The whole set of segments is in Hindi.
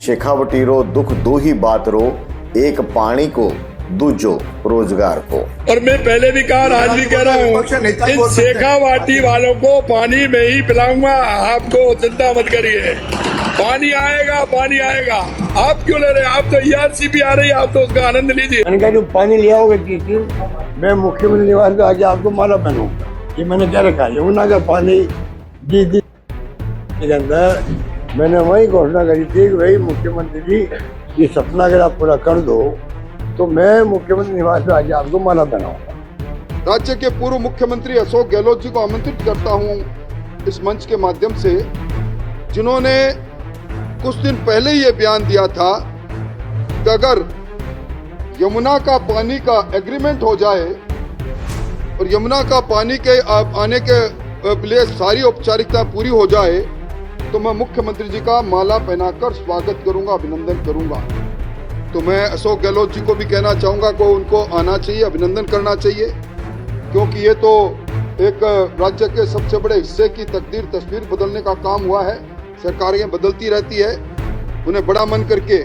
शेखावटी रो दुख दो ही बात रो, एक पानी को दूजो रोजगार को। और मैं पहले भी कहा, आज भी कह रहा हूँ, इन शेखावाटी वालों को पानी में ही पिलाऊंगा। आपको चिंता मत करिए, पानी आएगा, पानी आएगा। आप क्यों ले रहे हैं? आप तो ERCP आ रही है, आप तो उसका आनंद लीजिए। मैंने कहा जो पानी ले आओगे मैं मुख्यमंत्री निवास पे आके आपको माला पहनूंगा। ये मैंने क्या रखा है, यमुना का पानी जिस के अंदर मैंने वही घोषणा करी थी कि भाई मुख्यमंत्री जी ये सपना अगर आप पूरा कर दो तो मैं मुख्यमंत्री निवास पे आके आपको माला पहनाऊंगा। राज्य के पूर्व मुख्यमंत्री अशोक गहलोत जी को आमंत्रित करता हूं इस मंच के माध्यम से, जिन्होंने कुछ दिन पहले ये बयान दिया था कि अगर यमुना का पानी का एग्रीमेंट हो जाए और यमुना का पानी के आने के लिए सारी औपचारिकता पूरी हो जाए तो मैं मुख्यमंत्री जी का माला पहनाकर स्वागत करूंगा, अभिनंदन करूंगा। तो मैं अशोक गहलोत जी को भी कहना चाहूंगा कि उनको आना चाहिए, अभिनंदन करना चाहिए, क्योंकि ये तो एक राज्य के सबसे बड़े हिस्से की तस्वीर बदलने का काम हुआ है। सरकारें बदलती रहती है, उन्हें बड़ा मन करके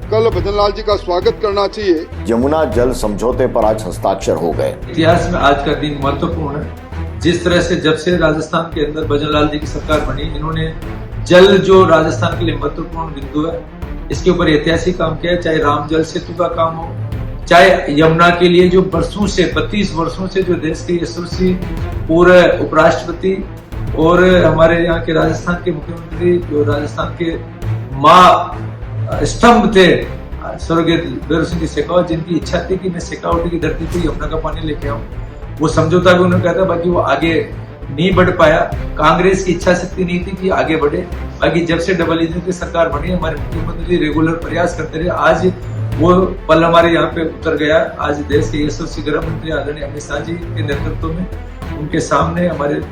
कल भजन लाल जी का स्वागत करना चाहिए। यमुना जल समझौते पर आज हस्ताक्षर हो गए। इतिहास में आज का दिन महत्वपूर्ण है। जिस तरह से जब से राजस्थान के अंदर भजन लाल जी की सरकार बनी, इन्होंने जल जो राजस्थान के लिए महत्वपूर्ण बिंदु है, इसके ऊपर ऐतिहासिक काम किया है। चाहे राम जल सेतु का काम हो, चाहे यमुना के लिए जो वर्षों से 32 वर्षों से जो देश के यशस्वी पूर्व उपराष्ट्रपति और हमारे यहाँ के राजस्थान के मुख्यमंत्री, जो राजस्थान के माँ स्तंभ थे, स्वर्गीय भैरव सिंह शेखावत, जिनकी इच्छा थी कि मैं शेखावटी की धरती पर यमुना का पानी लेके आऊँ। वो समझौता भी उन्होंने कहा था, बाकी वो आगे नहीं बढ़ पाया। कांग्रेस की इच्छा शक्ति नहीं थी कि आगे बढ़े। बाकी जब से डबल इंजन की सरकार बनी, हमारे मुख्यमंत्री रेगुलर प्रयास करते रहे। आज वो पल हमारे यहाँ पे उतर गया। आज देश के यशस्वी गृह मंत्री आदरणीय अमित शाह जी के नेतृत्व में उनके सामने हमारे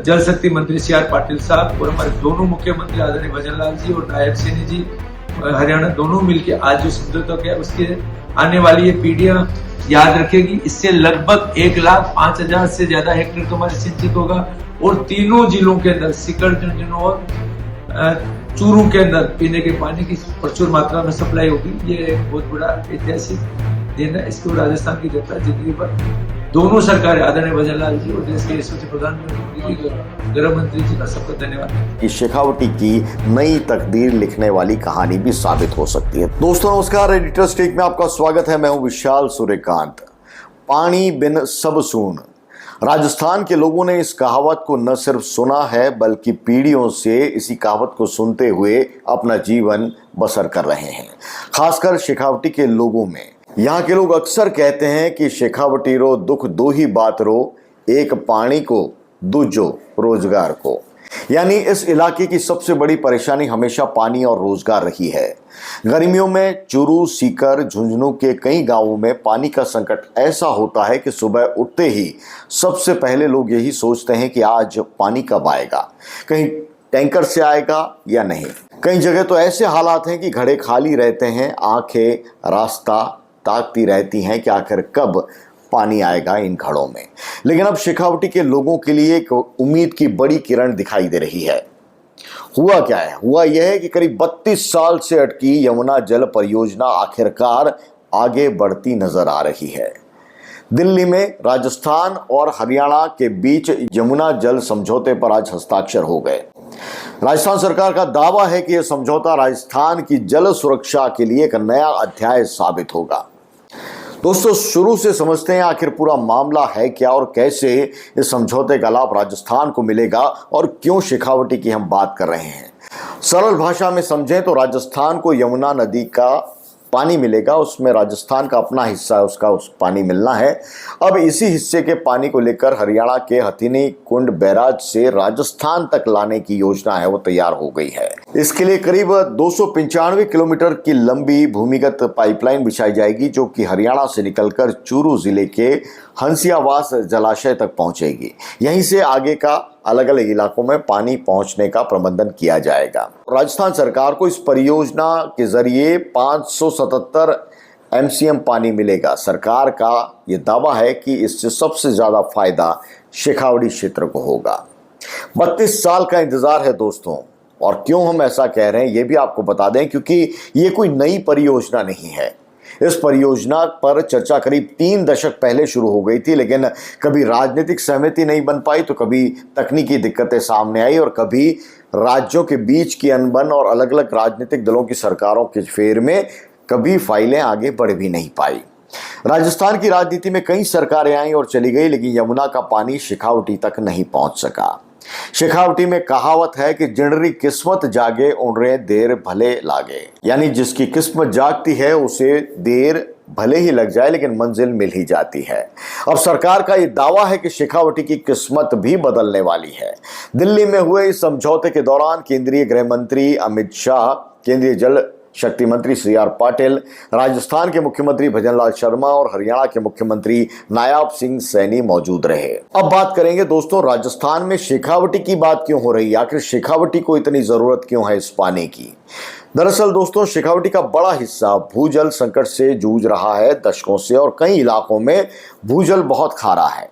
जल शक्ति मंत्री CR पाटिल साहब और हमारे दोनों मुख्यमंत्री आदरणीय भजन लाल जी और नायब सैनी जी हरियाणा, दोनों मिलकर आज जो समझौता किया, उसके आने वाली ये पीढ़ियां याद रखेगी। इससे लगभग 1,05,000 से ज्यादा हेक्टेयर तो हमारे सिंचित होगा और तीनों जिलों के अंदर सीकर, झुंझुनू और चूरू के अंदर पीने के पानी की प्रचुर मात्रा में सप्लाई होगी। ये एक बहुत बड़ा ऐतिहासिक दिन है। इसको राजस्थान की जनता जिंदगी पर दोनों सरकारें, आदरणीय भजन लाल जी और देश के यशस्वी प्रधानमंत्री गृह मंत्री जी का सबको धन्यवाद। इस शेखावटी की नई तकदीर लिखने वाली कहानी भी साबित हो सकती है। दोस्तों नमस्कार, एडिटर्स टेक में आपका स्वागत है। मैं हूं विशाल सूर्यकांत। पानी बिन सब सून। राजस्थान के लोगों ने इस कहावत को न सिर्फ सुना है, बल्कि पीढ़ियों से इसी कहावत को सुनते हुए अपना जीवन बसर कर रहे हैं। खासकर शेखावटी के लोगों में। यहाँ के लोग अक्सर कहते हैं कि शेखावटी रो दुख दो ही बात रो, एक पानी को दूजो रोजगार को। यानी इस इलाके की सबसे बड़ी परेशानी हमेशा पानी और रोजगार रही है। गर्मियों में चूरू, सीकर, झुंझुनू के कई गांवों में पानी का संकट ऐसा होता है कि सुबह उठते ही सबसे पहले लोग यही सोचते हैं कि आज पानी कब आएगा, कहीं टैंकर से आएगा या नहीं। कई जगह तो ऐसे हालात हैं कि घड़े खाली रहते हैं, आंखें रास्ता ताकती रहती हैं कि आखिर कब पानी आएगा इन घड़ों में। लेकिन अब शेखावटी के लोगों के लिए एक उम्मीद की बड़ी किरण दिखाई दे रही है। हुआ क्या है? हुआ यह है कि करीब 32 साल से अटकी यमुना जल परियोजना आखिरकार आगे बढ़ती नजर आ रही है। दिल्ली में राजस्थान और हरियाणा के बीच यमुना जल समझौते पर आज हस्ताक्षर हो गए। राजस्थान सरकार का दावा है कि यह समझौता राजस्थान की जल सुरक्षा के लिए एक नया अध्याय साबित होगा। दोस्तों शुरू से समझते हैं आखिर पूरा मामला है क्या और कैसे इस समझौते का लाभ राजस्थान को मिलेगा और क्यों शेखावटी की हम बात कर रहे हैं। सरल भाषा में समझें तो राजस्थान को यमुना नदी का पानी मिलेगा, उसमें राजस्थान का अपना हिस्सा है, उसका उस पानी मिलना है। अब इसी हिस्से के पानी को लेकर हरियाणा के हथिनी कुंड बैराज से राजस्थान तक लाने की योजना है, वो तैयार हो गई है। इसके लिए करीब 295 किलोमीटर की लंबी भूमिगत पाइपलाइन बिछाई जाएगी, जो कि हरियाणा से निकलकर चूरू जिले के हंसियावास जलाशय तक पहुंचेगी। यहीं से आगे का अलग अलग इलाकों में पानी पहुंचने का प्रबंधन किया जाएगा। राजस्थान सरकार को इस परियोजना के जरिए 577 MCM पानी मिलेगा। सरकार का यह दावा है कि इससे सबसे ज्यादा फायदा शेखावटी क्षेत्र को होगा। 32 साल का इंतजार है दोस्तों, और क्यों हम ऐसा कह रहे हैं ये भी आपको बता दें, क्योंकि ये कोई नई परियोजना नहीं है। इस परियोजना पर चर्चा करीब 3 दशक पहले शुरू हो गई थी, लेकिन कभी राजनीतिक सहमति नहीं बन पाई, तो कभी तकनीकी दिक्कतें सामने आई और कभी राज्यों के बीच की अनबन और अलग अलग राजनीतिक दलों की सरकारों के फेर में कभी फाइलें आगे बढ़ भी नहीं पाई। राजस्थान की राजनीति में कई सरकारें आई और चली गई, लेकिन यमुना का पानी शेखावटी तक नहीं पहुंच सका। शेखावटी में कहावत है कि जिनरी किस्मत जागे उनरे देर भले लागे, यानी जिसकी किस्मत जागती है उसे देर भले ही लग जाए लेकिन मंजिल मिल ही जाती है। अब सरकार का यह दावा है कि शेखावटी की किस्मत भी बदलने वाली है। दिल्ली में हुए इस समझौते के दौरान केंद्रीय गृह मंत्री अमित शाह, केंद्रीय जल शक्ति मंत्री CR पाटिल, राजस्थान के मुख्यमंत्री भजनलाल शर्मा और हरियाणा के मुख्यमंत्री नायाब सिंह सैनी मौजूद रहे। अब बात करेंगे दोस्तों, राजस्थान में शेखावटी की बात क्यों हो रही है, आखिर शेखावटी को इतनी जरूरत क्यों है इस पानी की। दरअसल दोस्तों, शेखावटी का बड़ा हिस्सा भूजल संकट से जूझ रहा है दशकों से, और कई इलाकों में भूजल बहुत खारा है।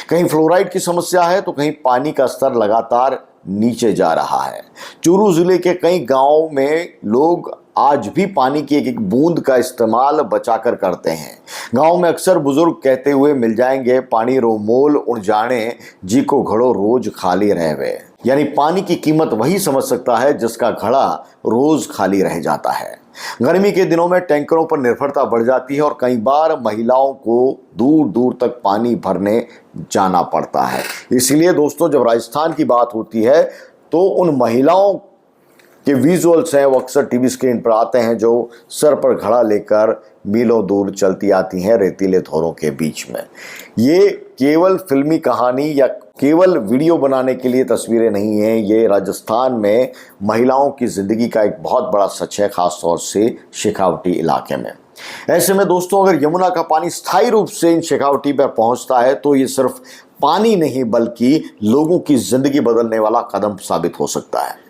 कहीं फ्लोराइड की समस्या है तो कहीं पानी का स्तर लगातार नीचे जा रहा है। चूरू जिले के कई गांवों में लोग आज भी पानी की एक एक बूंद का इस्तेमाल बचाकर करते हैं। गांव में अक्सर बुजुर्ग कहते हुए मिल जाएंगे, पानी रो मोल उड़ जाने जी को घड़ो रोज खाली रहवे, यानी पानी की कीमत वही समझ सकता है जिसका घड़ा रोज खाली रह जाता है। गर्मी के दिनों में टैंकरों पर निर्भरता बढ़ जाती है और कई बार महिलाओं को दूर दूर तक पानी भरने जाना पड़ता है। इसलिए दोस्तों, जब राजस्थान की बात होती है तो उन महिलाओं के विजुअल्स हैं वो अक्सर टीवी स्क्रीन पर आते हैं, जो सर पर घड़ा लेकर मीलों दूर चलती आती हैं रेतीले धोरों के बीच में। ये केवल फिल्मी कहानी या केवल वीडियो बनाने के लिए तस्वीरें नहीं हैं, ये राजस्थान में महिलाओं की ज़िंदगी का एक बहुत बड़ा सच है, ख़ास तौर से शेखावटी इलाके में। ऐसे में दोस्तों, अगर यमुना का पानी स्थायी रूप से इन शेखावटी पर पहुंचता है तो ये सिर्फ पानी नहीं बल्कि लोगों की ज़िंदगी बदलने वाला कदम साबित हो सकता है।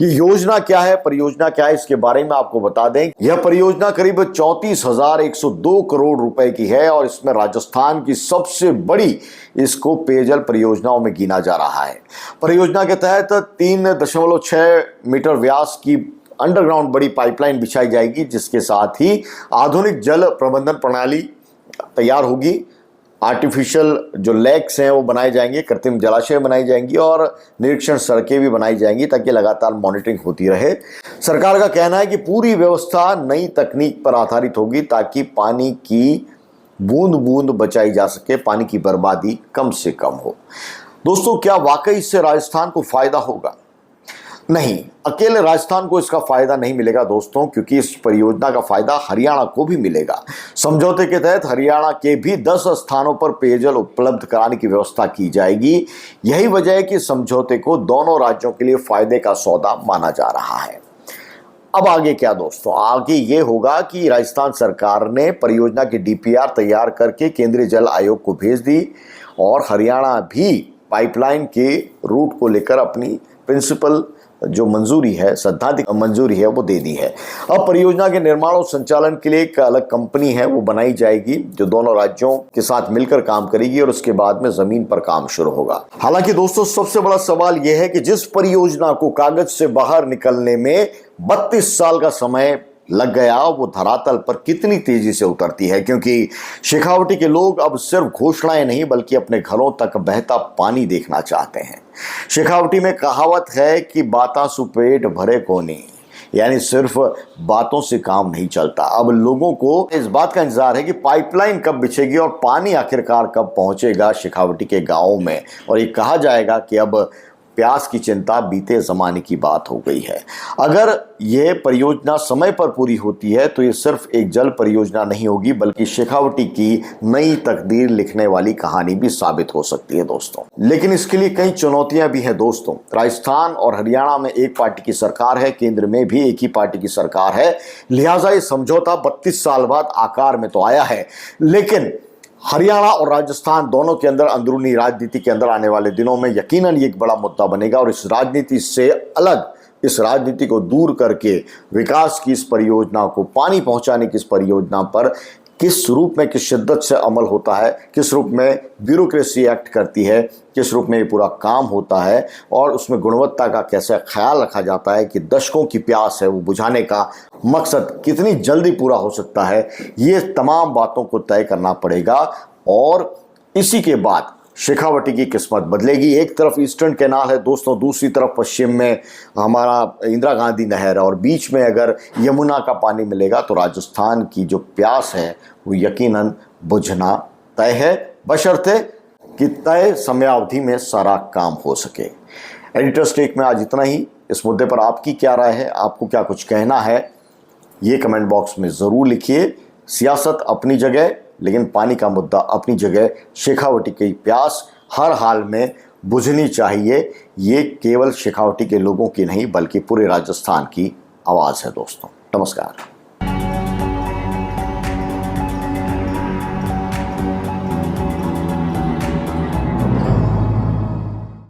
ये योजना क्या है, परियोजना क्या है, इसके बारे में आपको बता दें। यह परियोजना करीब 34,102 करोड़ रुपए की है और इसमें राजस्थान की सबसे बड़ी इसको पेयजल परियोजनाओं में गिना जा रहा है। परियोजना के तहत 3.6 मीटर व्यास की अंडरग्राउंड बड़ी पाइपलाइन बिछाई जाएगी, जिसके साथ ही आधुनिक जल प्रबंधन प्रणाली तैयार होगी। आर्टिफिशियल जो लेक्स हैं वो बनाए जाएंगे, कृत्रिम जलाशय बनाई जाएंगी और निरीक्षण सड़कें भी बनाई जाएंगी ताकि लगातार मॉनिटरिंग होती रहे। सरकार का कहना है कि पूरी व्यवस्था नई तकनीक पर आधारित होगी ताकि पानी की बूंद बूंद बचाई जा सके, पानी की बर्बादी कम से कम हो। दोस्तों, क्या वाकई इससे राजस्थान को फायदा होगा? नहीं, अकेले राजस्थान को इसका फायदा नहीं मिलेगा दोस्तों, क्योंकि इस परियोजना का फायदा हरियाणा को भी मिलेगा। समझौते के तहत हरियाणा के भी 10 स्थानों पर पेयजल उपलब्ध कराने की व्यवस्था की जाएगी। यही वजह है कि समझौते को दोनों राज्यों के लिए फायदे का सौदा माना जा रहा है। अब आगे क्या दोस्तों, आगे ये होगा कि राजस्थान सरकार ने परियोजना की DPR तैयार करके केंद्रीय जल आयोग को भेज दी और हरियाणा भी पाइपलाइन के रूट को लेकर अपनी प्रिंसिपल जो मंजूरी है, सैद्धांतिक मंजूरी है, वो दे दी है। अब परियोजना के निर्माण और संचालन के लिए एक अलग कंपनी है वो बनाई जाएगी, जो दोनों राज्यों के साथ मिलकर काम करेगी और उसके बाद में जमीन पर काम शुरू होगा। हालांकि दोस्तों, सबसे बड़ा सवाल यह है कि जिस परियोजना को कागज से बाहर निकलने में 32 साल का समय लग गया, वो धरातल पर कितनी तेजी से उतरती है, क्योंकि शेखावटी के लोग अब सिर्फ घोषणाएं नहीं बल्कि अपने घरों तक बहता पानी देखना चाहते हैं। शेखावटी में कहावत है कि बाता सु पेट भरे कोनी, यानी सिर्फ बातों से काम नहीं चलता। अब लोगों को इस बात का इंतजार है कि पाइपलाइन कब बिछेगी और पानी आखिरकार कब पहुंचेगा शेखावटी के गांवों में, और ये कहा जाएगा कि अब प्यास की चिंता बीते ज़माने की बात हो गई है। अगर यह परियोजना समय पर पूरी होती है तो ये सिर्फ एक जल परियोजना नहीं होगी बल्कि शेखावटी की नई तकदीर लिखने वाली कहानी भी साबित हो सकती है दोस्तों। लेकिन इसके लिए कई चुनौतियां भी हैं दोस्तों। राजस्थान और हरियाणा में एक पार्टी की सरकार है, केंद्र में भी एक ही पार्टी की सरकार है, लिहाजा ये समझौता 32 साल बाद आकार में तो आया है, लेकिन हरियाणा और राजस्थान दोनों के अंदर अंदरूनी राजनीति के अंदर आने वाले दिनों में यकीनन ये एक बड़ा मुद्दा बनेगा और इस राजनीति से अलग, इस राजनीति को दूर करके विकास की इस परियोजना को, पानी पहुंचाने की इस परियोजना पर किस रूप में, किस शिद्दत से अमल होता है, किस रूप में ब्यूरोक्रेसी एक्ट करती है, किस रूप में ये पूरा काम होता है और उसमें गुणवत्ता का कैसे ख्याल रखा जाता है कि दशकों की प्यास है वो बुझाने का मकसद कितनी जल्दी पूरा हो सकता है, ये तमाम बातों को तय करना पड़ेगा। और इसी के बाद शेखावटी की किस्मत बदलेगी। एक तरफ ईस्टर्न कैनाल है दोस्तों, दूसरी तरफ पश्चिम में हमारा इंदिरा गांधी नहर है और बीच में अगर यमुना का पानी मिलेगा तो राजस्थान की जो प्यास है वो यकीनन बुझना तय है, बशर्ते कि तय समयावधि में सारा काम हो सके। एडिटर्स टेक में आज इतना ही। इस मुद्दे पर आपकी क्या राय है, आपको क्या कुछ कहना है, ये कमेंट बॉक्स में ज़रूर लिखिए। सियासत अपनी जगह, लेकिन पानी का मुद्दा अपनी जगह। शेखावटी की प्यास हर हाल में बुझनी चाहिए। ये केवल शेखावटी के लोगों की नहीं बल्कि पूरे राजस्थान की आवाज़ है दोस्तों। नमस्कार।